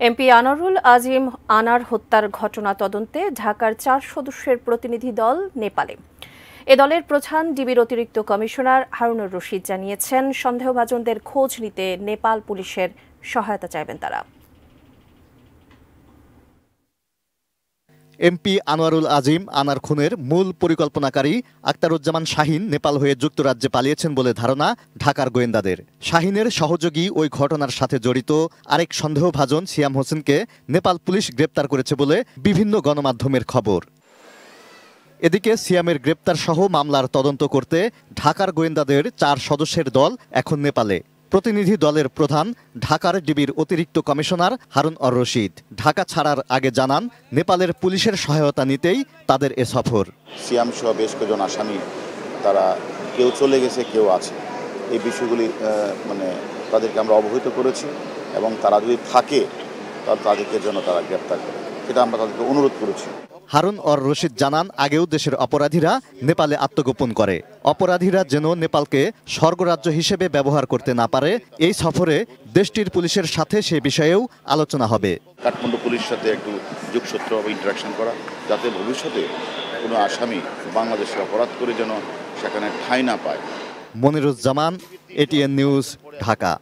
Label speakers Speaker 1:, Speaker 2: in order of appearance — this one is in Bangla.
Speaker 1: এমপি আনারুল আজিম আনার হত্যার ঘটনা তদন্তে ঢাকার 4 সদস্যের প্রতিনিধি দল নেপালে। এ দলের প্রধান ডিবির অতিরিক্ত কমিশনার হারুনুর রশিদ জানিয়েছেন, সন্দেহভাজনদের খোঁজ নিতে নেপাল পুলিশের সহায়তা চাইবেন তারা।
Speaker 2: এমপি আনোয়ারুল আজিম আনার খুনের মূল পরিকল্পনাকারী আখতারুজ্জামান শাহীন নেপাল হয়ে যুক্তরাজ্যে পালিয়েছেন বলে ধারণা ঢাকার গোয়েন্দাদের। শাহীনের সহযোগী ওই ঘটনার সাথে জড়িত আরেক সন্দেহভাজন সিয়াম হোসেনকে নেপাল পুলিশ গ্রেপ্তার করেছে বলে বিভিন্ন গণমাধ্যমের খবর। এদিকে সিয়ামের গ্রেপ্তার সহ মামলার তদন্ত করতে ঢাকার গোয়েন্দাদের 4 সদস্যের দল এখন নেপালে। প্রতিনিধি দলের প্রধান ঢাকার ডিবির অতিরিক্ত কমিশনার হারুন অর রশিদ ঢাকা ছাড়ার আগে জানান, নেপালের পুলিশের সহায়তা নিতেই তাদের এ সফর।
Speaker 3: সিয়াম সহ বেশ কয়েকজন আসামি তারা কেউ চলে গেছে, কেউ আছে। এই বিষয়গুলি তাদেরকে আমরা অবহিত করেছি এবং তারা যদি থাকে তাহলে তাদেরকে যেন তারা গ্রেপ্তার করে, সেটা আমরা তাদেরকে অনুরোধ করেছি।
Speaker 2: হারুন অর রশিদ জানান, আগেও দেশের অপরাধীরা নেপালে আত্মগোপন করে। অপরাধীরা যেন নেপালকে স্বর্গরাজ্য হিসেবে ব্যবহার করতে না পারে, এই সফরে দেশটির পুলিশের সাথে সে বিষয়েও আলোচনা হবে।
Speaker 3: কাঠমান্ডু পুলিশের সাথে একটু যোগসূত্র বা ইন্টারাকশন করা, যাতে ভবিষ্যতে কোনো আসামি বাংলাদেশে অপরাধ করে যেন সেখানে ঠাঁই না পায়।
Speaker 2: Moniruzzaman, ATN news, Dhaka.